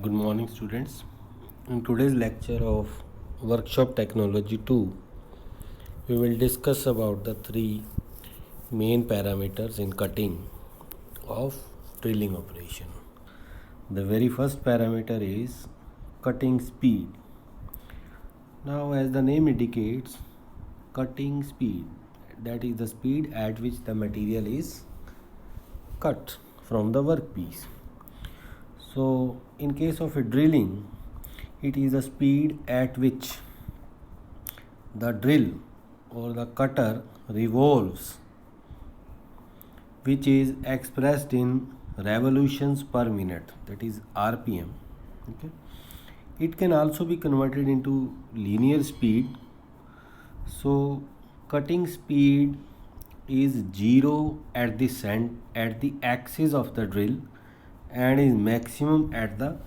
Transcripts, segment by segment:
Good morning, students. In today's lecture of Workshop Technology 2, we will discuss about the three main parameters in cutting of drilling operation. The very first parameter is cutting speed. Now, as the name indicates, cutting speed, that is the speed at which the material is cut from the workpiece. So, in case of a drilling, it is the speed at which the drill or the cutter revolves, which is expressed in revolutions per minute, that is RPM. Okay. It can also be converted into linear speed. So cutting speed is 0 at the axis of the drill and is maximum at the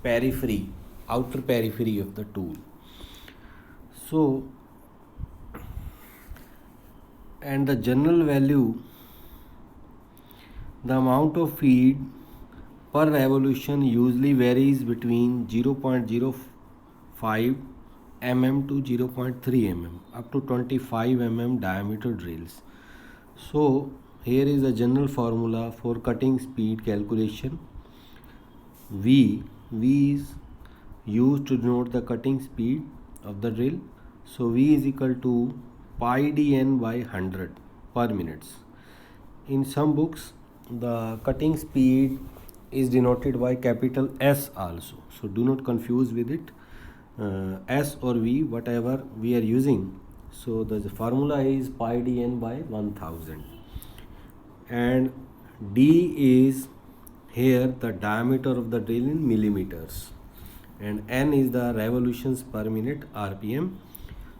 periphery, outer periphery of the tool. So, and the general value, the amount of feed per revolution usually varies between 0.05 mm to 0.3 mm up to 25 mm diameter drills. So here is the general formula for cutting speed calculation. V is used to denote the cutting speed of the drill. So V is equal to pi dn by 100 per minutes. In some books, the cutting speed is denoted by capital S also. So do not confuse with it. S or V, whatever we are using. So the formula is pi dn by 1000. And D is here the diameter of the drill in millimeters. And N is the revolutions per minute, RPM.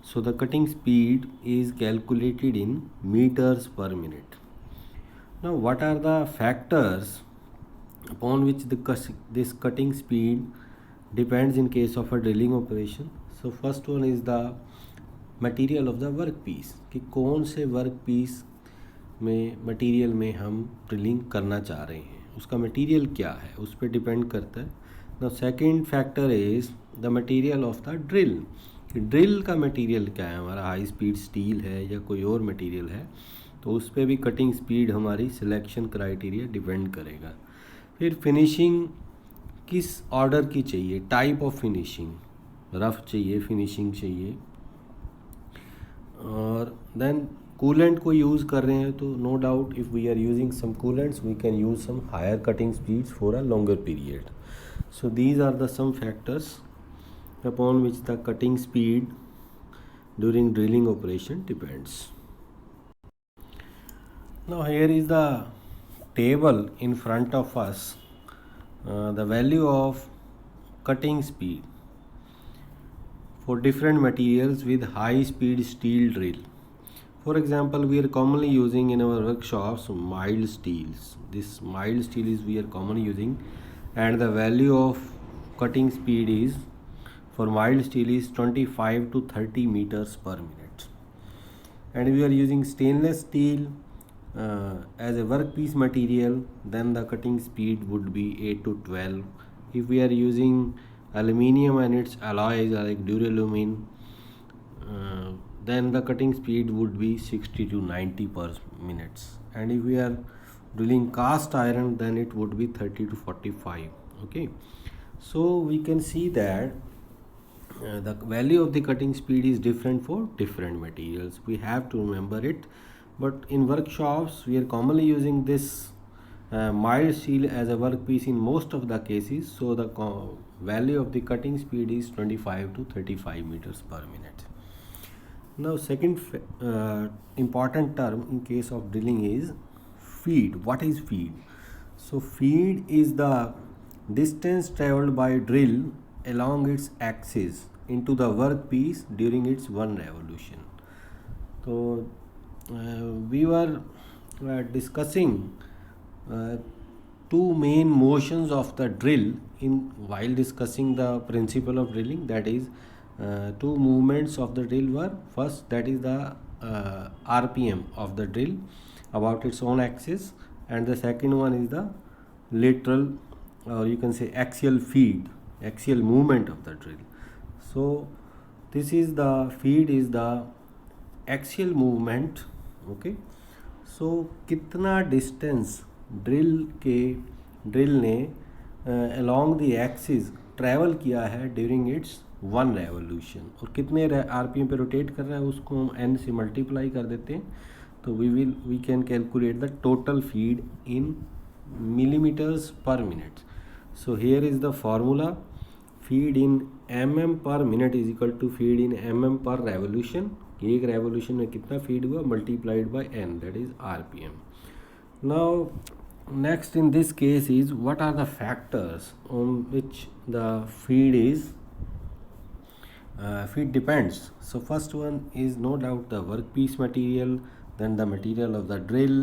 So the cutting speed is calculated in meters per minute. Now, what are the factors upon which this cutting speed depends in case of a drilling operation? So first one is the material of the workpiece, कि कौन से workpiece में material में हम drilling करना चाह रहे हैं, उसका मटेरियल क्या है, उस पर डिपेंड करता है. The second factor is the material of the drill, कि ड्रिल का मटेरियल क्या है, हमारा हाई स्पीड स्टील है या कोई और मटेरियल है, तो उस पर भी कटिंग स्पीड हमारी सिलेक्शन क्राइटेरिया डिपेंड करेगा. फिर फिनिशिंग किस ऑर्डर की चाहिए, टाइप ऑफ फिनिशिंग, रफ चाहिए, फिनिशिंग चाहिए. और देन कूलेंट को यूज़ कर रहे हैं तो no doubt if we are using some coolants we can use some higher cutting speeds for a longer period. So these are the some factors upon which the cutting speed during drilling operation depends. Now here is the table in front of us, the value of cutting speed for different materials with high speed steel drill. For example, we are commonly using in our workshops mild steels. This mild steel is we are commonly using, and the value of cutting speed is for mild steel is 25 to 30 meters per minute. And we are using stainless steel as a workpiece material, then the cutting speed would be 8 to 12. If we are using aluminium and its alloys like duralumin, then the cutting speed would be 60 to 90 per minutes. And if we are drilling cast iron, then it would be 30 to 45. Okay, so we can see that the value of the cutting speed is different for different materials. We have to remember it. But in workshops, we are commonly using this mild steel as a workpiece in most of the cases. So the value of the cutting speed is 25 to 35 meters per minute. Now second important term in case of drilling is feed. What is feed? So feed is the distance traveled by drill along its axis into the workpiece during its one revolution. So we were discussing two main motions of the drill in while discussing the principle of drilling, that is two movements of the drill were, first that is the RPM of the drill about its own axis, and the second one is the lateral or you can say axial feed axial movement of the drill. So this is the feed is the axial movement. Okay, so कितना distance drill ने along the axis travel किया है during its one revolution, और कितने RPM पे rotate कर रहा है उसको हम एन से मल्टीप्लाई कर देते हैं, तो we can calculate the total feed in millimeters per minute. So here is the formula: feed in mm per minute is equal to feed in mm per revolution. एक revolution में कितना feed हुआ multiplied by n, that is rpm. Now next in this case is what are the factors on which the feed depends. So first one is no doubt the workpiece material, then the material of the drill,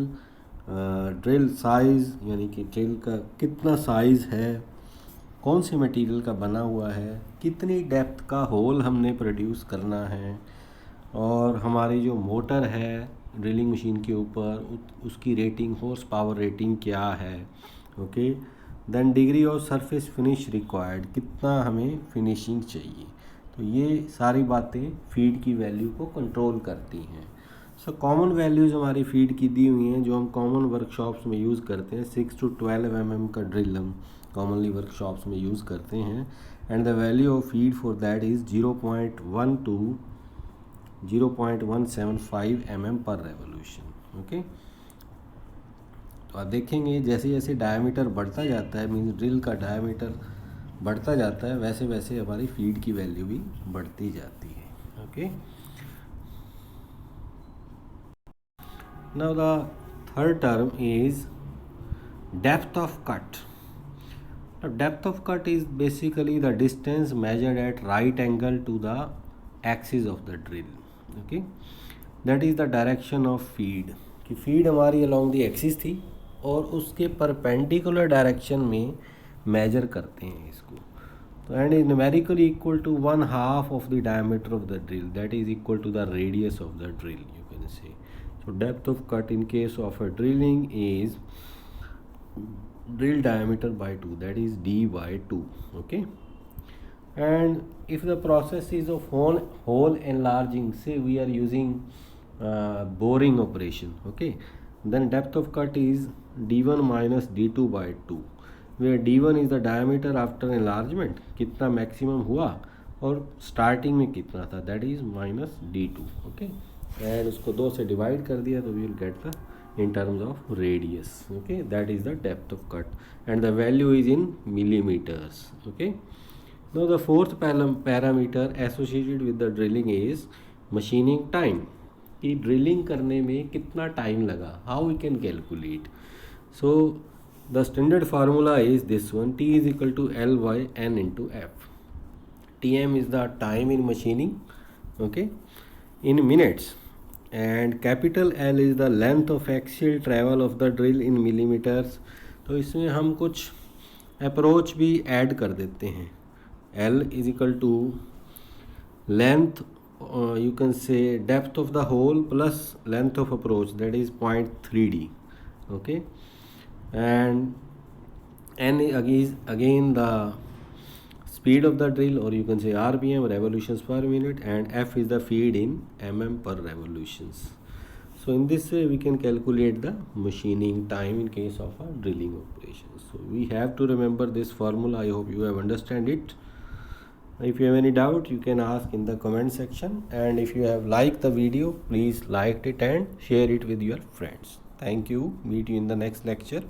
drill size यानी कि drill का कितना size है, कौन से material का बना हुआ है, कितनी डेप्थ का होल हमने प्रोड्यूस करना है, और हमारी जो मोटर है ड्रिलिंग मशीन के ऊपर उसकी रेटिंग, हॉर्स पावर रेटिंग क्या है. Okay, then degree of surface finish required, कितना हमें फिनिशिंग चाहिए. तो ये सारी बातें फीड की वैल्यू को कंट्रोल करती हैं. सो कॉमन वैल्यूज़ हमारी फीड की दी हुई हैं जो हम कॉमन वर्कशॉप्स में यूज़ करते हैं. 6 to 12 mm का ड्रिल हम कॉमनली वर्कशॉप्स में यूज़ करते हैं, and the value of feed for that is 0.1 to 0.175 mm पर रेवोल्यूशन. ओके, तो आप देखेंगे जैसे जैसे डायमीटर बढ़ता जाता है, मीन्स ड्रिल का डायमीटर बढ़ता जाता है, वैसे वैसे हमारी फीड की वैल्यू भी बढ़ती जाती है. Okay, now the third term is depth of cut. Now depth of cut is basically the distance measured at right angle to the axis of the drill. Okay, that is the direction of feed. कि feed हमारी along the axis थी और उसके perpendicular direction में measure करते हैं इसको. तो and is numerically equal to 1/2 of the diameter of the drill, that is equal to the radius of the drill, you can say. So depth of cut in case of a drilling is drill diameter by 2, that is d by 2. Okay, and if the process is of hole enlarging, say we are using boring operation, okay, then depth of cut is d1 minus d2 by 2, where d1 is the diameter after enlargement, कितना maximum हुआ और starting में कितना था, that is minus d2. okay, and उसको 2 से divide कर दिया तो we will get the in terms of radius. Okay, that is the depth of cut and the value is in millimetres. Okay, now the fourth parameter associated with the drilling is machining time, कि drilling करने में कितना time लगा, how we can calculate. So the standard formula is this one: T is equal to L by N into F. TM is the time in machining, okay, in minutes, and capital L is the length of axial travel of the drill in millimeters. तो इसमें हम कुछ approach भी add कर देते हैं. L is equal to length, you can say depth of the hole plus length of approach, that is 0.3d. okay, and N is again the speed of the drill, or you can say rpm, revolutions per minute, and F is the feed in mm per revolutions. So in this way we can calculate the machining time in case of a drilling operation. So we have to remember this formula. I hope you have understand it. If you have any doubt, you can ask in the comment section, and if you have liked the video, please like it and share it with your friends. Thank you. Meet you in the next lecture.